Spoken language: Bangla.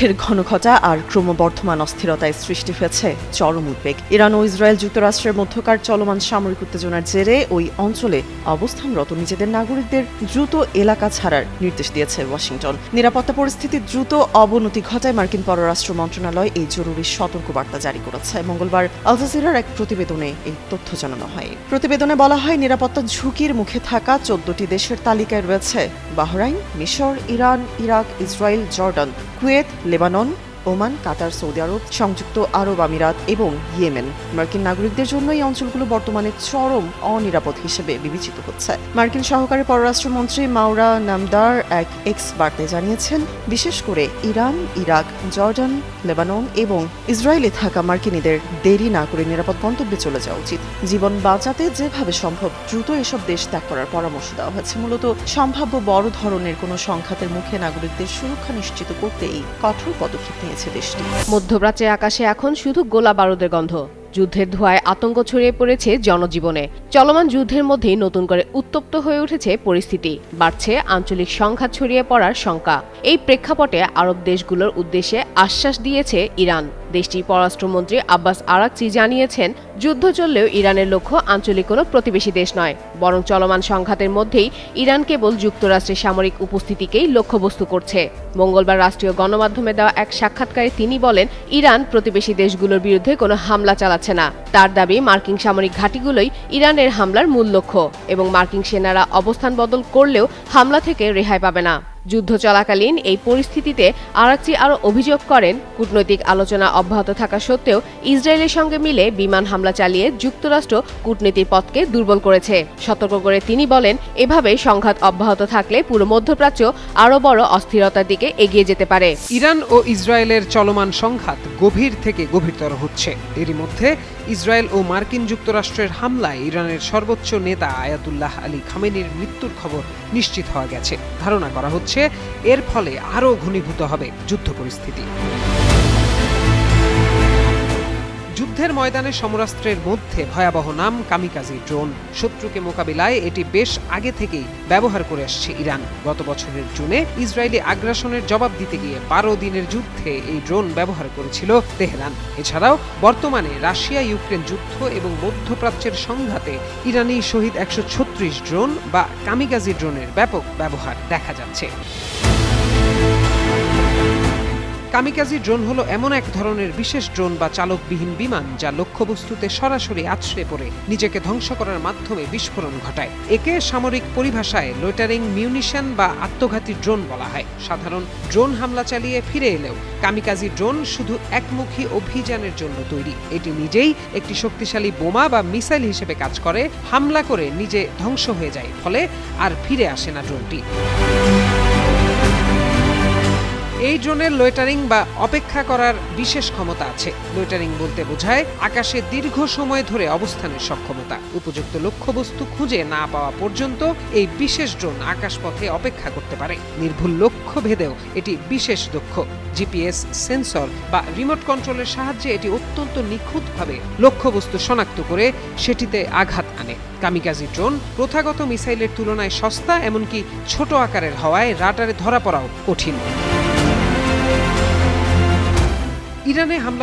যুদ্ধের ঘনঘটা আর ক্রমবর্ধমান অস্থিরতায় সৃষ্টি হয়েছে চরম উদ্বেগ। ইরান ও ইসরায়েল যুক্তরাষ্ট্রের মধ্যকার চলমান সামরিক উত্তেজনার জেরে ওই অঞ্চলে অবস্থানরত নিজেদের নাগরিকদের দ্রুত এলাকা ছাড়ার নির্দেশ দিয়েছে ওয়াশিংটন। নিরাপত্তা পরিস্থিতি দ্রুত অবনতি ঘটায় মার্কিন পররাষ্ট্র মন্ত্রণালয় এই জরুরি সতর্কবার্তা জারি করেছে। মঙ্গলবার আল জাজিরার এক প্রতিবেদনে এই তথ্য জানানো হয়। প্রতিবেদনে বলা হয়, নিরাপত্তা ঝুঁকির মুখে থাকা 14টি দেশের তালিকায় রয়েছে বাহরাইন, মিশর, Iran, Iraq, Israel, Jordan, Kuwait, Lebanon, Oman, Qatar, সৌদি আরব, সংযুক্ত আরব আমিরাত এবং ইয়েমেন। মার্কিন নাগরিকদের জন্য এই অঞ্চলগুলো বর্তমানে চরম অনিরাপদ হিসেবে বিবেচিত হচ্ছে। মার্কিন সহকারী পররাষ্ট্রমন্ত্রী মাওরা নামদার এক এক্স বার্তায় জানিয়েছেন, বিশেষ করে ইরান, ইরাক, জর্ডান, লেবানন এবং ইসরায়েলে থাকা মার্কিনীদের দেরি না করে নিরাপদ গন্তব্যে চলে যাওয়া উচিত। জীবন বাঁচাতে যেভাবে সম্ভব দ্রুত এসব দেশ ত্যাগ করার পরামর্শ দেওয়া হয়েছে। মূলত সম্ভাব্য বড় ধরনের কোনো সংঘাতের মুখে নাগরিকদের সুরক্ষা নিশ্চিত করতে এই কঠোর পদক্ষেপ নিয়েছে দেশটি। মধ্যপ্রাচ্যের আকাশে এখন শুধু গোলা বারুদের গন্ধ। যুদ্ধের ধোঁয়ায় আতঙ্ক ছড়িয়ে পড়েছে জনজীবনে। চলমান যুদ্ধের মধ্যেই নতুন করে উত্তপ্ত হয়ে উঠেছে পরিস্থিতি। বাড়ছে আঞ্চলিক সংঘাত ছড়িয়ে পড়ার শঙ্কা। এই প্রেক্ষাপটে আরব দেশগুলোর উদ্দেশ্যে আশ্বাস দিয়েছে ইরান। দেশটির পররাষ্ট্রমন্ত্রী আব্বাস আরাকচি জানিয়েছেন, যুদ্ধ চললেও ইরানের লক্ষ্য আঞ্চলিক কোনো প্রতিবেশী দেশ নয়, বরং চলমান সংঘাতের মধ্যেই ইরান কেবল যুক্তরাষ্ট্রের সামরিক উপস্থিতিকেই লক্ষ্যবস্তু করছে। মঙ্গলবার রাষ্ট্রীয় গণমাধ্যমে দেওয়া এক সাক্ষাৎকারে তিনি বলেন, ইরান প্রতিবেশী দেশগুলোর বিরুদ্ধে কোনো হামলা চালাচ্ছে না। তার দাবি, মার্কিন সামরিক ঘাঁটিগুলোই ইরানের হামলার মূল লক্ষ্য এবং মার্কিন সেনারা অবস্থান বদল করলেও হামলা থেকে রেহাই পাবে না। যুদ্ধ চলাকালীন এই পরিস্থিতিতে আরাকচি আরও অভিযোগ করেন, কূটনৈতিক আলোচনা অব্যাহত থাকা সত্ত্বেও ইসরায়েলের সঙ্গে মিলে বিমান হামলা চালিয়ে যুক্তরাষ্ট্র কূটনীতির পথকে দুর্বল করেছে। সতর্ক করে তিনি বলেন, এভাবে সংঘাত অব্যাহত থাকলে পুরো মধ্যপ্রাচ্য আরও বড় অস্থিরতার দিকে এগিয়ে যেতে পারে। ইরান ও ইসরায়েলের চলমান সংঘাত গভীর থেকে গভীরতর হচ্ছে। এরই মধ্যে ইসরায়েল ও মার্কিন যুক্তরাষ্ট্রের হামলায় ইরানের সর্বোচ্চ নেতা আয়াতুল্লাহ আলী খামেনির মৃত্যুর খবর নিশ্চিত হওয়া গেছে। ধারণা করা হচ্ছে এর ফলে আরও ঘনীভূত হবে যুদ্ধ পরিস্থিতি। যুদ্ধের ময়দানে সমরাস্ত্রের মধ্যে ভয়াবহ নাম কামিকাজি ড্রোন। শত্রুকে মোকাবিলায় এটি বেশ আগে থেকেই ব্যবহার করে আসছে ইরান। গত বছরের জুনে ইসরায়েলি আগ্রাসনের জবাব দিতে গিয়ে 12 দিনের যুদ্ধে এই ড্রোন ব্যবহার করেছিল তেহরান। এছাড়াও বর্তমানে রাশিয়া ইউক্রেন যুদ্ধ এবং মধ্যপ্রাচ্যের সংঘাতে ইরানি শহীদ 136 ড্রোন বা কামিকাজি ড্রোনের ব্যাপক ব্যবহার দেখা যাচ্ছে। কামিকাজি ড্রোন হলো এমন এক ধরনের বিশেষ ড্রোন বা চালকবিহীন বিমান যা লক্ষ্যবস্তুতে সরাসরি আছড়ে পড়ে নিজেকে ধ্বংস করার মাধ্যমে বিস্ফোরণ ঘটায়। একে সামরিক পরিভাষায় লোইটারিং মিউনিশন বা আত্মঘাতী ড্রোন বলা হয়। সাধারণ ড্রোন হামলা চালিয়ে ফিরে এলেও কামিকাজি ড্রোন শুধু একমুখী অভিযানের জন্য তৈরি। এটি নিজেই একটি শক্তিশালী বোমা বা মিসাইল হিসেবে কাজ করে, হামলা করে নিজে ধ্বংস হয়ে যায়, ফলে আর ফিরে আসে না ড্রোনটি। এই ড্রোনের লোইটারিং বা অপেক্ষা করার বিশেষ ক্ষমতা আছে। লোইটারিং বলতে বোঝায় আকাশে দীর্ঘ সময় ধরে অবস্থানের সক্ষমতা। উপযুক্ত লক্ষ্যবস্তু খুঁজে না পাওয়া পর্যন্ত এই বিশেষ ড্রোন আকাশপথে অপেক্ষা করতে পারে। নির্ভুল লক্ষ্য ভেদেও এটি বিশেষ দক্ষ। জিপিএস সেন্সর বা রিমোট কন্ট্রোলের সাহায্যে এটি অত্যন্ত নিখুঁতভাবে লক্ষ্যবস্তু শনাক্ত করে সেটিতে আঘাত আনে। কামিকাজি ড্রোন প্রথাগত মিসাইলের তুলনায় সস্তা, এমনকি ছোট আকারের হওয়ায় রাডারে ধরা পড়াও কঠিন। ইরানে হামলা